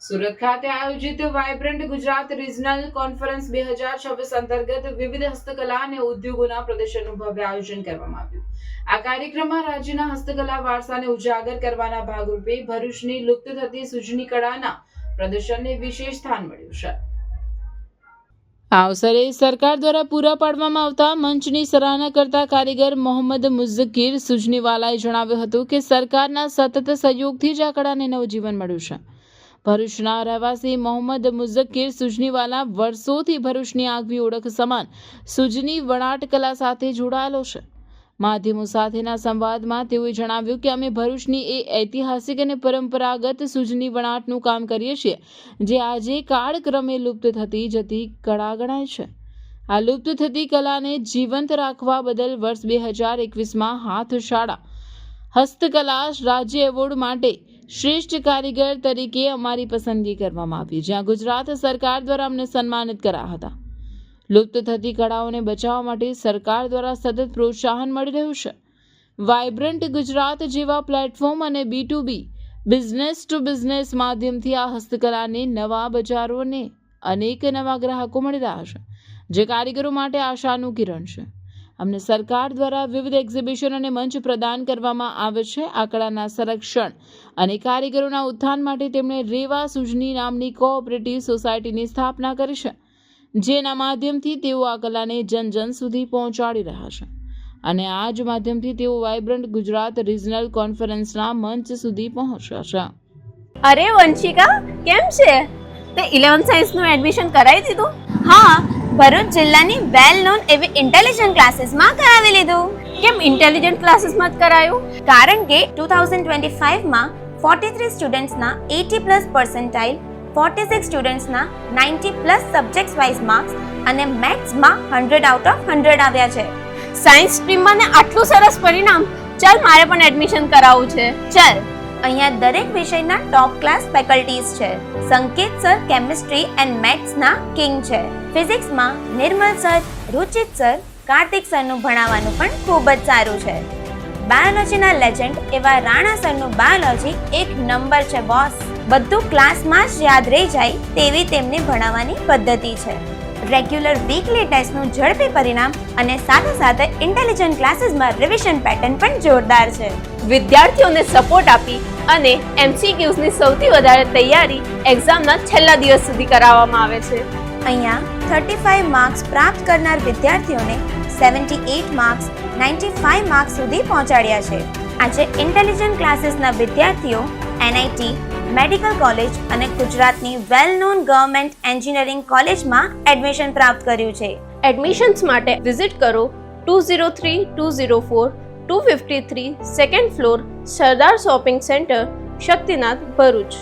સુરત ખાતે આયોજિત vibrant Gujarat regional conference 2026 અંતર્ગત વિવિધ હસ્તકલા અને ઉદ્યોગોના પ્રદર્શનનું ભવ્ય આયોજન કરવામાં આવ્યું. આ કાર્યક્રમમાં રાજ્યના હસ્તકલા વારસાને ઉજાગર કરવાના ભાગરૂપે ભરૂચની લુપ્ત થતી સૂજની કળાના પ્રદર્શનને વિશેષ સ્થાન મળ્યું છે. આ અવસરે સરકાર દ્વારા પૂરા પાડવામાં આવતા મંચની સરાહના કરતા કારીગર મોહમ્મદ મુઝક્કીર સુજનીવાલાએ જણાવ્યું હતું કે સરકારના સતત સહયોગથી જ આ કળાને નવજીવન મળ્યું છે. ભરૂચના રહેવાસી મોહમ્મદ મુઝક્કીર સુજનીવાલા વર્ષોથી ભરૂચની આગવી ઓળખ સમાન સુજની વણાટ કલા સાથે જોડાયેલો છે. માધ્યમો સાથેના સંવાદમાં તેઓએ જણાવ્યું કે અમે ભરૂચની એ ઐતિહાસિક અને પરંપરાગત સુજની વણાટનું કામ કરીએ છીએ, જે આજે કાળક્રમે લુપ્ત થતી જતી કળા ગણાય છે. આ લુપ્ત થતી કલાને જીવંત રાખવા બદલ વર્ષ 2021માં હાથશાળા હસ્તકલા રાજ્ય એવોર્ડ માટે શ્રેષ્ઠ કારીગર તરીકે અમારી પસંદગી કરવામાં આવી, જ્યાં ગુજરાત સરકાર દ્વારા અમને સન્માનિત કર્યા હતા. લુપ્ત થતી કળાઓને બચાવવા માટે સરકાર દ્વારા સતત પ્રોત્સાહન મળી રહ્યું છે. વાઇબ્રન્ટ ગુજરાત જેવા પ્લેટફોર્મ અને B2B બિઝનેસ ટુ બિઝનેસ માધ્યમથી આ હસ્તકલાને નવા બજારો અને અનેક નવા ગ્રાહકો મળી રહ્યા છે, જે કારીગરો માટે આશાનું કિરણ છે. અમને સરકાર દ્વારા વિવિધ એક્ઝિબિશન અને મંચ પ્રદાન કરવામાં આવે છે. આ કળાના સંરક્ષણ અને કારીગરોના ઉત્થાન માટે તેમણે રેવા સુજની નામની કોઓપરેટિવ સોસાયટીની સ્થાપના કરી છે, જેના માધ્યમથી તેઓ આ કલાને જન સુધી પહોંચાડી રહ્યા છે. અને આ જ માધ્યમથી તેઓ વાઇબ્રન્ટ ગુજરાત રિજનલ કોન્ફરન્સના મંચ સુધી પહોંચ્યા છે. અરે વંશિકા, કેમ છે? તે 11th સાયન્સનું એડમિશન કરાવી દીધું? હા, ભરૂચ જિલ્લાની વેલ નોન એવી ઇન્ટેલિજન્ટ ક્લાસીસમાં કરાવી લીધું. કેમ ઇન્ટેલિજન્ટ ક્લાસીસમાં જ કરાયું? કારણ કે 2025માં 43 સ્ટુડન્ટ્સના 80+ પર્સન્ટાઇલ, 46 સ્ટુડન્ટ્સના 90+ સબ્જેક્ટ્સ વાઇઝ માર્ક્સ અને મેથ્સમાં 100 આઉટ ઓફ 100 આવ્યા છે. સાયન્સ સ્ટ્રીમમાં ને આટલું સરસ પરિણામ! ચાલ, મારે પણ એડમિશન કરાવવું છે. ચાલ, અહીંયા દરેક વિષયના ટોપ ક્લાસ ફેકલ્ટીઝ છે. સંકેત સર કેમિસ્ટ્રી એન્ડ મેથ્સના કિંગ છે. ફિઝિક્સમાં નિર્મલ સર, રુચિત સર, કાર્તિક સરનું ભણાવવાનું પણ ખૂબ જ સારું છે. બાયોલોજીના લેજેન્ડ એવા રાણા સરનું બાયોલોજી એક નંબર છે બોસ. બધું ક્લાસમાં જ યાદ રહી જાય તેવી તેમની ભણાવવાની પદ્ધતિ છે. રેગ્યુલર વીકલી ટેસ્ટનું ઝડપી પરિણામ અને સાથે સાથે ઇન્ટેલિજન્ટ ક્લાસીસમાં રિવિઝન પેટર્ન પણ જોરદાર છે. વિદ્યાર્થીઓને સપોર્ટ આપી અને MCQsની સૌથી વધારે તૈયારી એક્ઝામના છેલ્લા દિવસ સુધી કરાવવામાં આવે છે. અહીંયા 35 માર્ક્સ પ્રાપ્ત કરનાર વિદ્યાર્થીઓને 78 માર્ક્સ, 95 માર્ક્સ સુધી પહોંચાડ્યા છે. આજે ઇન્ટેલિજન્ટ ક્લાસીસના વિદ્યાર્થીઓ NIT, મેડિકલ કોલેજ અને ગુજરાતની વેલ નોન ગવર્મેન્ટ એન્જિનિયરિંગ કોલેજમાં એડમિશન પ્રાપ્ત કર્યું છે. એડમિશન્સ માટે વિઝિટ કરો 203-204-253 સેકન્ડ ફ્લોર, સરદાર શોપિંગ સેન્ટર, શક્તિનાથ, ભરૂચ.